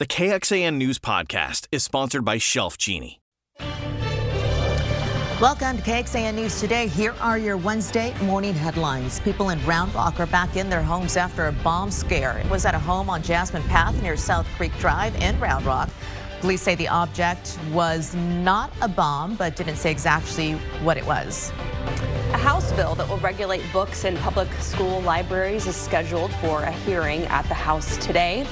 The KXAN News Podcast is sponsored by Shelf Genie. Welcome to KXAN News Today. Here are your Wednesday morning headlines. People in Round Rock are back in their homes after a bomb scare. It was at a home on Jasmine Path near South Creek Drive in Round Rock. Police say the object was not a bomb, but didn't say exactly what it was. A House bill that will regulate books in public school libraries is scheduled for a hearing at the House today.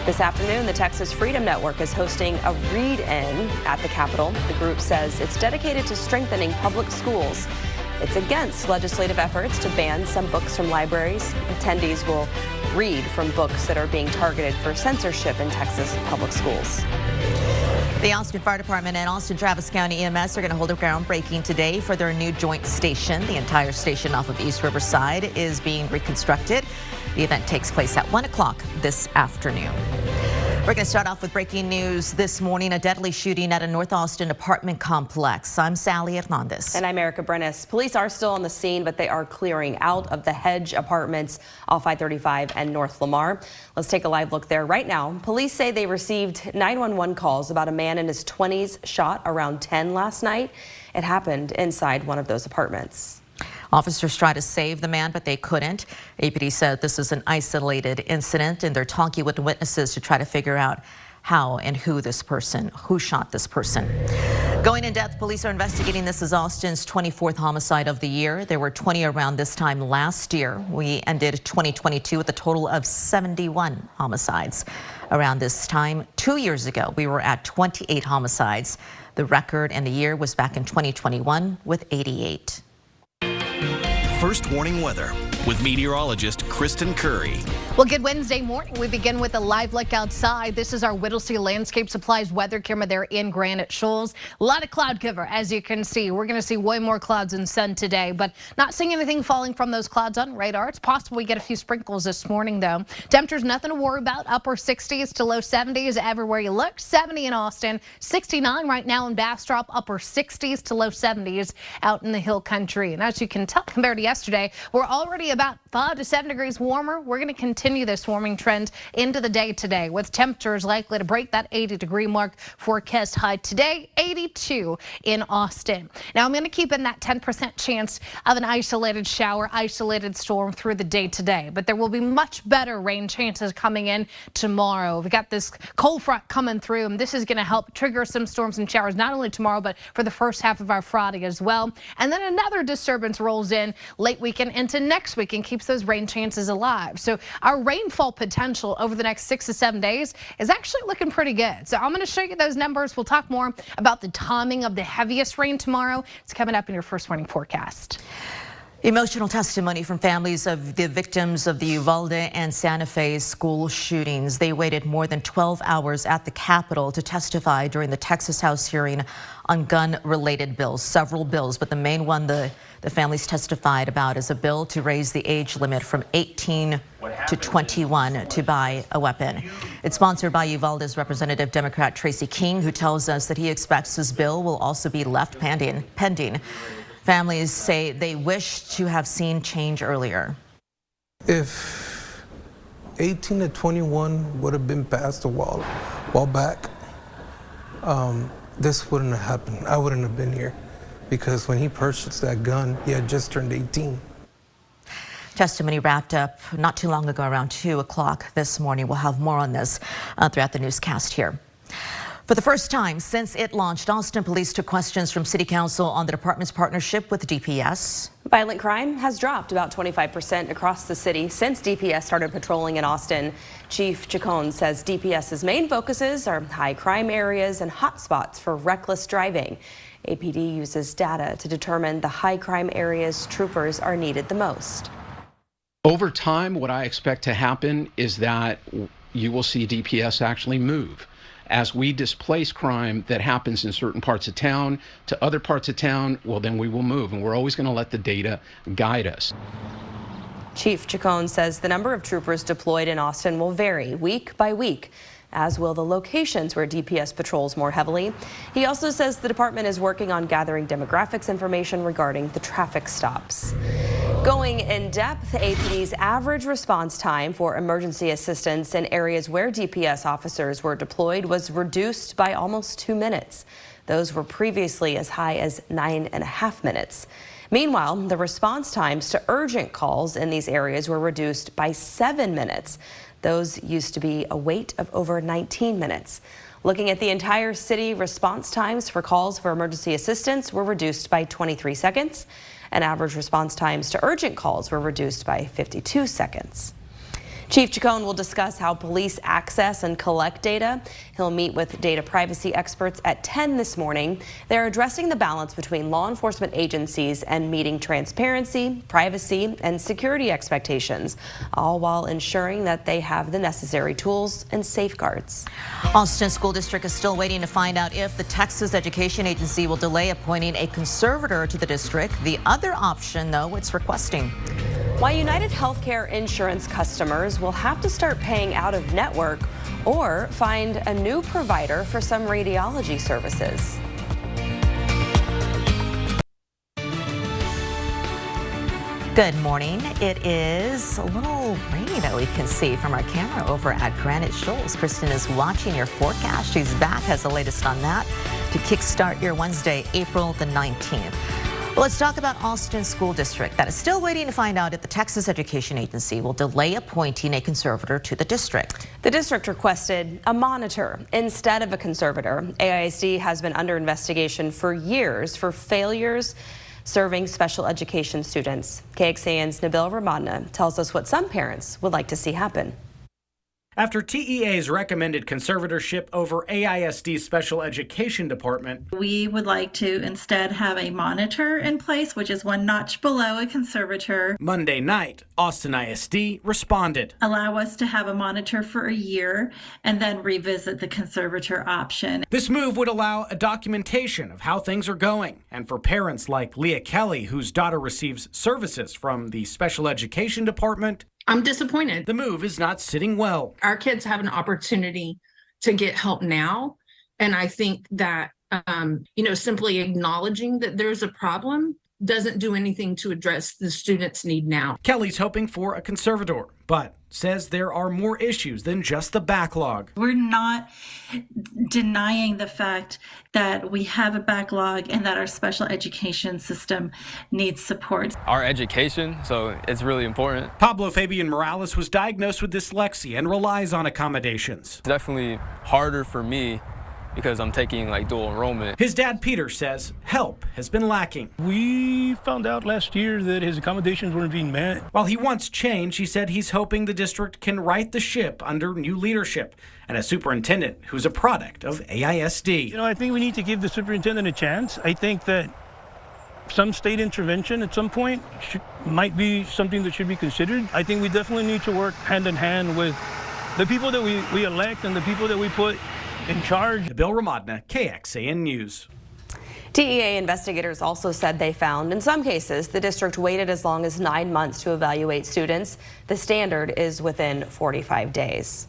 This afternoon, the Texas Freedom Network is hosting a read-in at the Capitol. The group says it's dedicated to strengthening public schools. It's against legislative efforts to ban some books from libraries. Attendees will read from books that are being targeted for censorship in Texas public schools. The Austin Fire Department and Austin-Travis County EMS are going to hold a groundbreaking today for their new joint station. The entire station off of East Riverside is being reconstructed. The event takes place at 1 o'clock this afternoon. We're going to start off with breaking news this morning. A deadly shooting at a North Austin apartment complex. I'm Sally Hernandez. And I'm Erica Brennis. Police are still on the scene, but they are clearing out of the Hedge apartments off I-35 and North Lamar. Let's take a live look there right now. Police say they received 911 calls about a man in his 20s shot around 10 last night. It happened inside one of those apartments. Officers tried to save the man, but they couldn't. APD said this is an isolated incident, and they're talking with the witnesses to try to figure out how and who shot this person. Going in depth, police are investigating. This is Austin's 24th homicide of the year. There were 20 around this time last year. We ended 2022 with a total of 71 homicides. Around this time 2 years ago, we were at 28 homicides. The record in the year was back in 2021 with 88. First warning weather with meteorologist Kristen Curry. Well, good Wednesday morning. We begin with a live look outside. This is our Whittlesey Landscape Supplies weather camera there in Granite Shoals. A lot of cloud cover, as you can see. We're going to see way more clouds and sun today, but not seeing anything falling from those clouds on radar. It's possible we get a few sprinkles this morning, though. Temperatures, nothing to worry about. Upper 60s to low 70s everywhere you look. 70 in Austin, 69 right now in Bastrop. Upper 60s to low 70s out in the hill country. And as you can tell, compared to yesterday, we're already about 5 to 7 degrees warmer. We're going to continue this warming trend into the day today, with temperatures likely to break that 80-degree mark. Forecast high today, 82 in Austin. Now, I'm going to keep in that 10% chance of an isolated shower, isolated storm through the day today, but there will be much better rain chances coming in tomorrow. We've got this cold front coming through, and this is going to help trigger some storms and showers, not only tomorrow, but for the first half of our Friday as well. And then another disturbance rolls in late weekend into next week and keeps those rain chances alive. So our rainfall potential over the next 6 to 7 days is actually looking pretty good. So I'm going to show you those numbers. We'll talk more about the timing of the heaviest rain tomorrow. It's coming up in your first morning forecast. Emotional testimony from families of the victims of the Uvalde and Santa Fe school shootings. They waited more than 12 hours at the Capitol to testify during the Texas House hearing on gun-related bills, several bills, but the main one the families testified about is a bill to raise the age limit from 18 to 21 to buy a weapon. It's sponsored by Uvalde's Representative Democrat Tracy King, who tells us that he expects his bill will also be left pending. Families say they wish to have seen change earlier. If 18 to 21 would have been passed a while back, this wouldn't have happened. I wouldn't have been here, because when he purchased that gun, he had just turned 18. Testimony wrapped up not too long ago, around 2 o'clock this morning. We'll have more on this throughout the newscast here. For the first time since it launched, Austin police took questions from City Council on the department's partnership with DPS. Violent crime has dropped about 25% across the city since DPS started patrolling in Austin. Chief Chacon says DPS's main focuses are high crime areas and hotspots for reckless driving. APD uses data to determine the high crime areas troopers are needed the most. Over time, what I expect to happen is that you will see DPS actually move. As we displace crime that happens in certain parts of town to other parts of town, well, then we will move, and we're always going to let the data guide us. Chief Chacon says the number of troopers deployed in Austin will vary week by week, as will the locations where DPS patrols more heavily. He also says the department is working on gathering demographics information regarding the traffic stops. Going in depth, APD's average response time for emergency assistance in areas where DPS officers were deployed was reduced by almost 2 minutes. Those were previously as high as 9.5 minutes. Meanwhile, the response times to urgent calls in these areas were reduced by 7 minutes. Those used to be a wait of over 19 minutes. Looking at the entire city, response times for calls for emergency assistance were reduced by 23 seconds, and average response times to urgent calls were reduced by 52 seconds. Chief Chacon will discuss how police access and collect data. He'll meet with data privacy experts at 10 this morning. They're addressing the balance between law enforcement agencies and meeting transparency, privacy, and security expectations, all while ensuring that they have the necessary tools and safeguards. Austin School District is still waiting to find out if the Texas Education Agency will delay appointing a conservator to the district. The other option, though, it's requesting. Why United Healthcare insurance customers will have to start paying out of network or find a new provider for some radiology services. Good morning. It is a little rainy that we can see from our camera over at Granite Shoals. Kristen is watching your forecast. She's back, has the latest on that to kickstart your Wednesday, April the 19th. Well, let's talk about Austin School District that is still waiting to find out if the Texas Education Agency will delay appointing a conservator to the district. The district requested a monitor instead of a conservator. AISD has been under investigation for years for failures serving special education students. KXAN's Nabil Ramadna tells us what some parents would like to see happen. After TEA's recommended conservatorship over AISD's special education department, we would like to instead have a monitor in place, which is one notch below a conservator. Monday night, Austin ISD responded. Allow us to have a monitor for a year and then revisit the conservator option. This move would allow a documentation of how things are going. And for parents like Leah Kelly, whose daughter receives services from the special education department, I'm disappointed. The move is not sitting well. Our kids have an opportunity to get help now. And I think that, simply acknowledging that there's a problem doesn't do anything to address the students' need now. Kelly's hoping for a conservator, but says there are more issues than just the backlog. We're not denying the fact that we have a backlog and that our special education system needs support. Our education, so it's really important. Pablo Fabian Morales was diagnosed with dyslexia and relies on accommodations. It's definitely harder for me because I'm taking dual enrollment. His dad, Peter, says help has been lacking. We found out last year that his accommodations weren't being met. While he wants change, he said he's hoping the district can right the ship under new leadership and a superintendent who's a product of AISD. I think we need to give the superintendent a chance. I think that some state intervention at some point might be something that should be considered. I think we definitely need to work hand in hand with the people that we elect and the people that we put in charge. Bill Ramadna, KXAN News. TEA investigators also said they found, in some cases, the district waited as long as 9 months to evaluate students. The standard is within 45 days.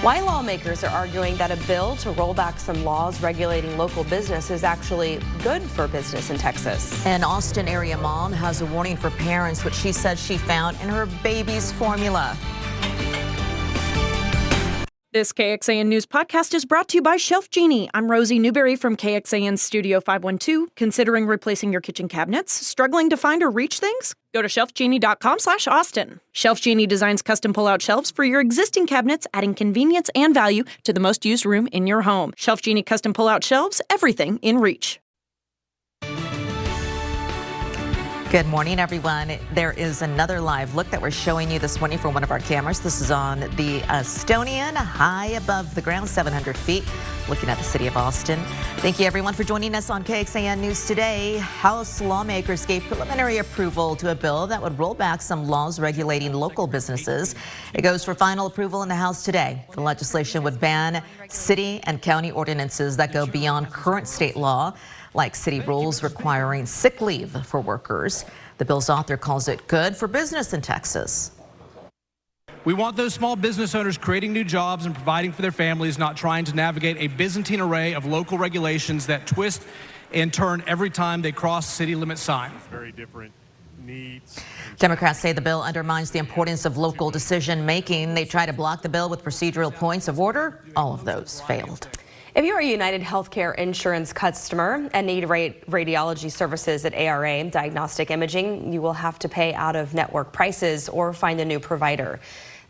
Why lawmakers are arguing that a bill to roll back some laws regulating local business is actually good for business in Texas. An Austin area mom has a warning for parents, which she says she found in her baby's formula. This KXAN News podcast is brought to you by Shelf Genie. I'm Rosie Newberry from KXAN Studio 512. Considering replacing your kitchen cabinets? Struggling to find or reach things? Go to shelfgenie.com/Austin. Shelf Genie designs custom pull-out shelves for your existing cabinets, adding convenience and value to the most used room in your home. Shelf Genie custom pull-out shelves, everything in reach. Good morning, everyone. There is another live look that we're showing you this morning from one of our cameras. This is on the Estonian, high above the ground, 700 feet, looking at the city of Austin. Thank you, everyone, for joining us on KXAN News today. House lawmakers gave preliminary approval to a bill that would roll back some laws regulating local businesses. It goes for final approval in the House today. The legislation would ban city and county ordinances that go beyond current state law, like city rules requiring sick leave for workers. The bill's author calls it good for business in Texas. We want those small business owners creating new jobs and providing for their families, not trying to navigate a Byzantine array of local regulations that twist and turn every time they cross city limit sign. Very different needs. Democrats say the bill undermines the importance of local decision making. They try to block the bill with procedural points of order. All of those failed. If you're a United Healthcare insurance customer and need radiology services at ARA Diagnostic Imaging, you will have to pay out-of-network prices or find a new provider.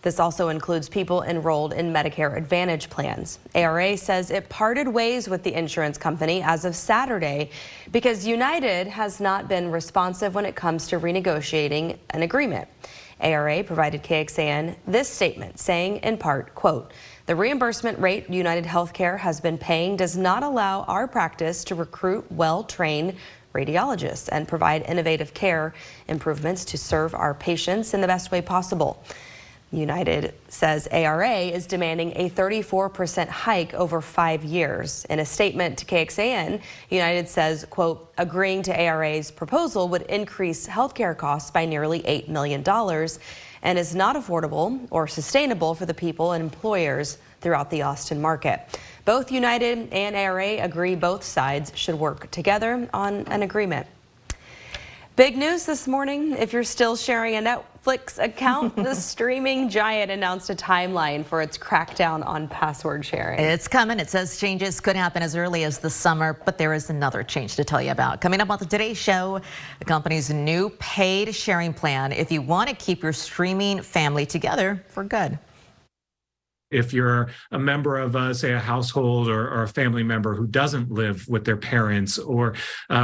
This also includes people enrolled in Medicare Advantage plans. ARA says it parted ways with the insurance company as of Saturday because United has not been responsive when it comes to renegotiating an agreement. ARA provided KXAN this statement saying in part, quote, "The reimbursement rate United Healthcare has been paying does not allow our practice to recruit well-trained radiologists and provide innovative care improvements to serve our patients in the best way possible." United says ARA is demanding a 34% hike over 5 years. In a statement to KXAN, United says, quote, agreeing to ARA's proposal would increase healthcare costs by nearly $8 million and is not affordable or sustainable for the people and employers throughout the Austin market. Both United and ARA agree both sides should work together on an agreement. Big news this morning. If you're still sharing a Netflix account, the streaming giant announced a timeline for its crackdown on password sharing. It's coming. It says changes could happen as early as the summer, but there is another change to tell you about. Coming up on the Today Show, the company's new paid sharing plan if you want to keep your streaming family together for good. If you're a member of, say, a household or a family member who doesn't live with their parents or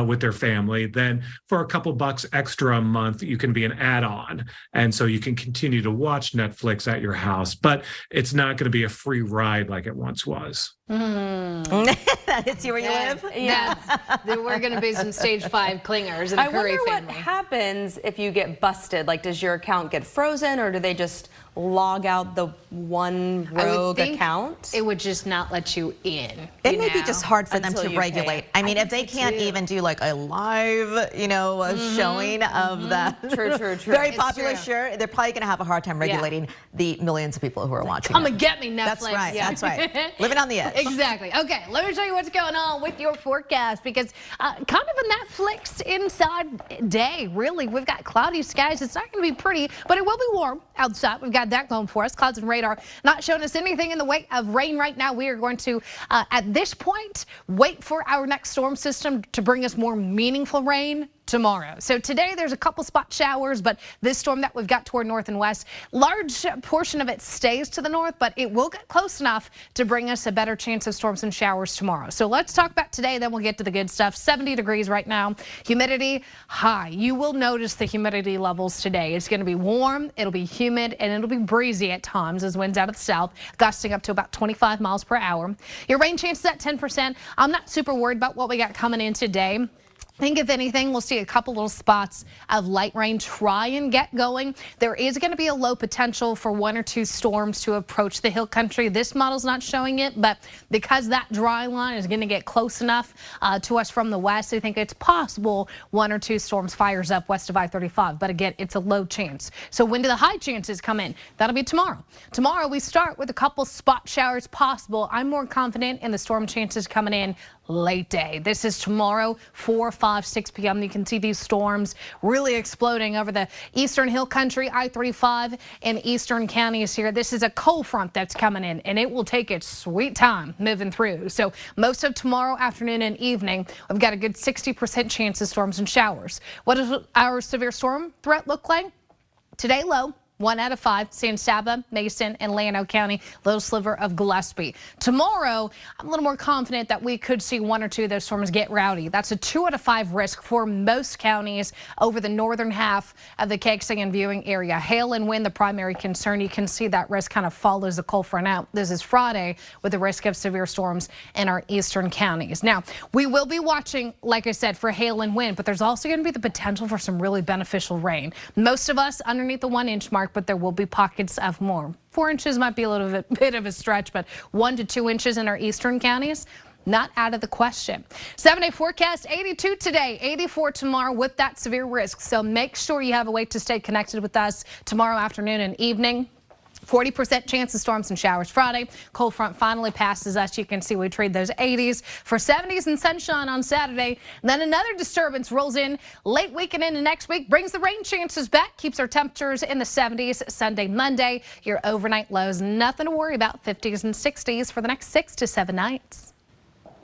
with their family, then for a couple bucks extra a month, you can be an add-on. And so you can continue to watch Netflix at your house, but it's not going to be a free ride like it once was. That hits you where you live? Yeah. We're going to be some stage 5 clingers in a Curry family. I wonder what happens if you get busted. Like, does your account get frozen or do they just log out the one rogue account? It would just not let you in. It may be just hard for them to regulate. I mean, if they can't even do like a live, showing of that very popular show, they're probably going to have a hard time regulating the millions of people who are watching. Come and get me, Netflix. That's right. That's right. Living on the edge. Exactly. Okay, let me show you what's going on with your forecast because kind of a Netflix inside day, really. We've got cloudy skies. It's not going to be pretty, but it will be warm outside. We've got that going for us. Clouds and radar not showing us anything in the way of rain right now. We are going to, at this point, wait for our next storm system to bring us more meaningful rain tomorrow. So today there's a couple spot showers, but this storm that we've got toward north and west, large portion of it stays to the north, but it will get close enough to bring us a better chance of storms and showers tomorrow. So let's talk about today, then we'll get to the good stuff. 70 degrees right now, humidity high. You will notice the humidity levels today. It's going to be warm, it'll be humid, and it'll be breezy at times as winds out of the south, gusting up to about 25 miles per hour. Your rain chances at 10%. I'm not super worried about what we got coming in today. I think if anything, we'll see a couple little spots of light rain try and get going. There is going to be a low potential for 1 or 2 storms to approach the hill country. This model's not showing it, but because that dry line is going to get close enough to us from the west, I think it's possible 1 or 2 storms fires up west of I-35. But again, it's a low chance. So when do the high chances come in? That'll be tomorrow. Tomorrow we start with a couple spot showers possible. I'm more confident in the storm chances coming in late day. This is tomorrow, 4, 5, 6 p.m. You can see these storms really exploding over the eastern hill country, I-35 and eastern counties here. This is a cold front that's coming in, and it will take its sweet time moving through. So most of tomorrow afternoon and evening, we've got a good 60% chance of storms and showers. What does our severe storm threat look like? Today, low. 1 out of 5, San Saba, Mason, and Llano County, little sliver of Gillespie. Tomorrow, I'm a little more confident that we could see 1 or 2 of those storms get rowdy. That's a 2 out of 5 risk for most counties over the northern half of the KXAN viewing area. Hail and wind, the primary concern. You can see that risk kind of follows the cold front out. This is Friday with the risk of severe storms in our eastern counties. Now, we will be watching, like I said, for hail and wind, but there's also going to be the potential for some really beneficial rain. Most of us underneath the 1 inch mark, but there will be pockets of more. 4 inches might be a little bit of a stretch, but 1 to 2 inches in our eastern counties, not out of the question. 7-day forecast, 82 today, 84 tomorrow with that severe risk. So make sure you have a way to stay connected with us tomorrow afternoon and evening. 40% chance of storms and showers Friday. Cold front finally passes us. You can see we trade those 80s for 70s and sunshine on Saturday. And then another disturbance rolls in late week and into next week, brings the rain chances back, keeps our temperatures in the 70s Sunday, Monday. Your overnight lows, nothing to worry about, 50s and 60s for the next 6 to 7 nights.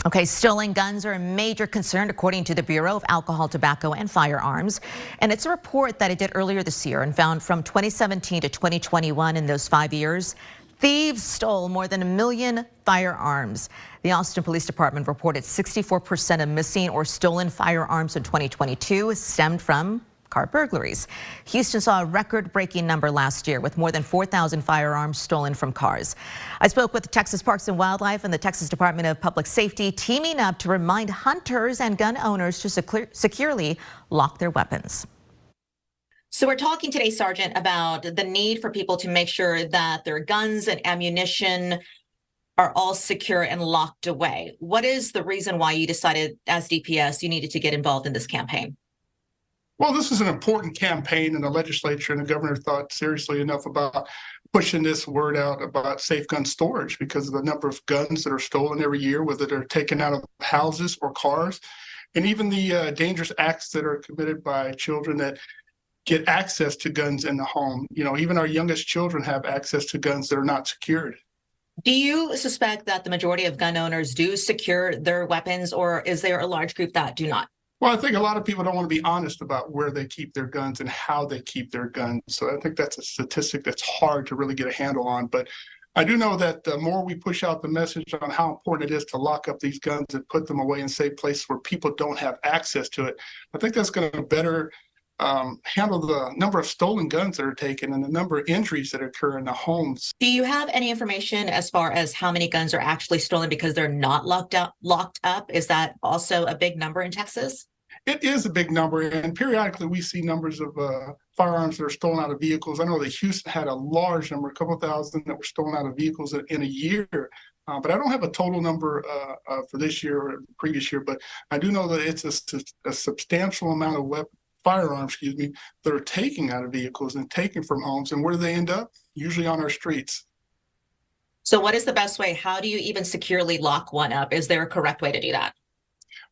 Okay, stolen guns are a major concern according to the Bureau of Alcohol, Tobacco and Firearms. And it's a report that it did earlier this year and found from 2017 to 2021, in those 5 years, thieves stole more than 1 million firearms. The Austin Police Department reported 64% of missing or stolen firearms in 2022 stemmed from car burglaries. Houston saw a record-breaking number last year with more than 4,000 firearms stolen from cars. I spoke with the Texas Parks and Wildlife and the Texas Department of Public Safety, teaming up to remind hunters and gun owners to securely lock their weapons. So we're talking today, Sergeant, about the need for people to make sure that their guns and ammunition are all secure and locked away. What is the reason why you decided as DPS you needed to get involved in this campaign? Well, this is an important campaign, and the legislature and the governor thought seriously enough about pushing this word out about safe gun storage because of the number of guns that are stolen every year, whether they're taken out of houses or cars, and even the dangerous acts that are committed by children that get access to guns in the home. You know, even our youngest children have access to guns that are not secured. Do you suspect that the majority of gun owners do secure their weapons, or is there a large group that do not? Well, I think a lot of people don't want to be honest about where they keep their guns and how they keep their guns. So I think that's a statistic that's hard to really get a handle on. But I do know that the more we push out the message on how important it is to lock up these guns and put them away in safe places where people don't have access to it, I think that's going to better handle the number of stolen guns that are taken and the number of injuries that occur in the homes. Do you have any information as far as how many guns are actually stolen because they're not locked up? Is that also a big number in Texas? It is a big number, and periodically we see numbers of firearms that are stolen out of vehicles. I know that Houston had a large number, a couple thousand that were stolen out of vehicles in a year. But I don't have a total number for this year or the previous year, but I do know that it's a substantial amount of firearms, that are taken out of vehicles and taken from homes. And where do they end up? Usually on our streets. So what is the best way? How do you even securely lock one up? Is there a correct way to do that?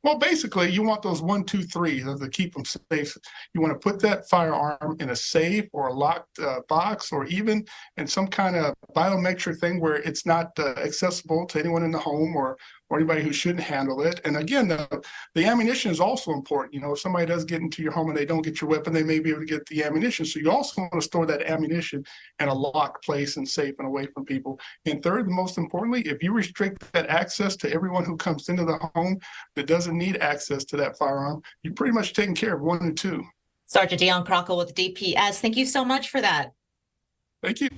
Well, basically, you want those 1, 2, 3 to keep them safe. You want to put that firearm in a safe or a locked box, or even in some kind of biometric thing where it's not accessible to anyone in the home or anybody who shouldn't handle it. And again, the ammunition is also important. You know, if somebody does get into your home and they don't get your weapon, they may be able to get the ammunition. So you also want to store that ammunition in a locked place and safe and away from people. And third, and most importantly, if you restrict that access to everyone who comes into the home that doesn't need access to that firearm, you're pretty much taking care of 1 and 2. Sergeant Dion Crockle with DPS, thank you so much for that. Thank you.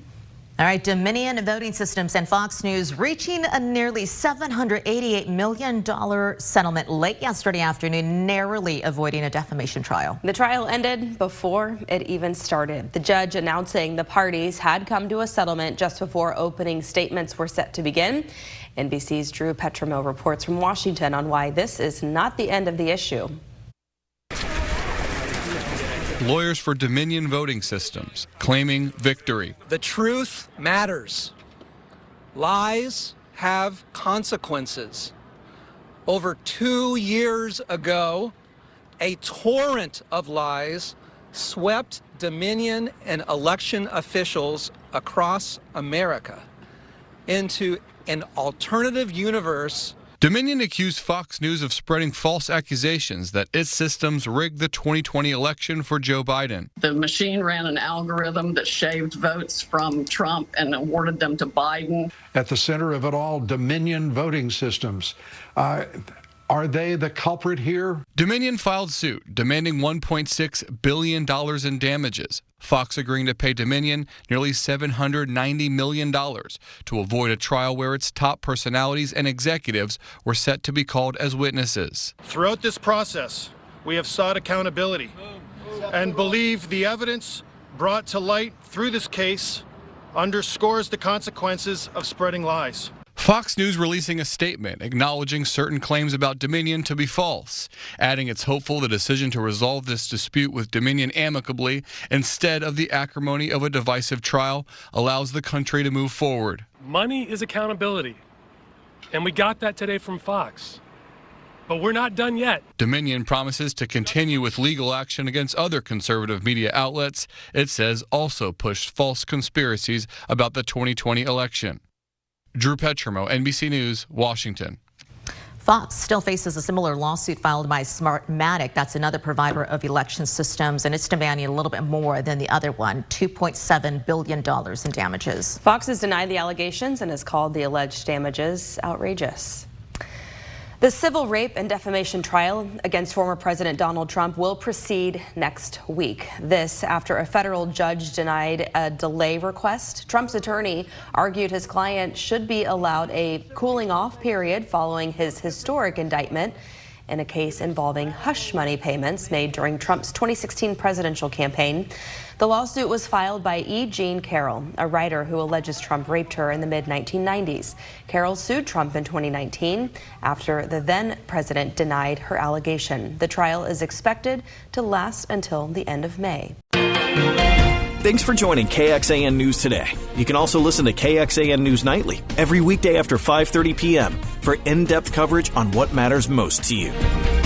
All right, Dominion Voting Systems and Fox News reaching a nearly $788 million settlement late yesterday afternoon, narrowly avoiding a defamation trial. The trial ended before it even started. The judge announcing the parties had come to a settlement just before opening statements were set to begin. NBC's Drew Petramo reports from Washington on why this is not the end of the issue. Lawyers for Dominion Voting Systems claiming victory. The truth matters. Lies have consequences. Over 2 years ago, a torrent of lies swept Dominion and election officials across America into an alternative universe. Dominion accused Fox News of spreading false accusations that its systems rigged the 2020 election for Joe Biden. The machine ran an algorithm that shaved votes from Trump and awarded them to Biden. At the center of it all, Dominion Voting Systems. Are they the culprit here? Dominion filed suit demanding $1.6 billion in damages. Fox agreeing to pay Dominion nearly $790 million to avoid a trial where its top personalities and executives were set to be called as witnesses. Throughout this process, we have sought accountability and believe the evidence brought to light through this case underscores the consequences of spreading lies. Fox News releasing a statement acknowledging certain claims about Dominion to be false, adding it's hopeful the decision to resolve this dispute with Dominion amicably instead of the acrimony of a divisive trial allows the country to move forward. Money is accountability, and we got that today from Fox. But we're not done yet. Dominion promises to continue with legal action against other conservative media outlets it says also pushed false conspiracies about the 2020 election. Drew Petrimo, NBC News, Washington. Fox still faces a similar lawsuit filed by Smartmatic. That's another provider of election systems, and it's demanding a little bit more than the other one, $2.7 billion in damages. Fox has denied the allegations and has called the alleged damages outrageous. The civil rape and defamation trial against former President Donald Trump will proceed next week. This after a federal judge denied a delay request. Trump's attorney argued his client should be allowed a cooling off period following his historic indictment in a case involving hush money payments made during Trump's 2016 presidential campaign. The lawsuit was filed by E. Jean Carroll, a writer who alleges Trump raped her in the mid-1990s. Carroll sued Trump in 2019 after the then president denied her allegation. The trial is expected to last until the end of May. Thanks for joining KXAN News Today. You can also listen to KXAN News Nightly every weekday after 5:30 p.m. for in-depth coverage on what matters most to you.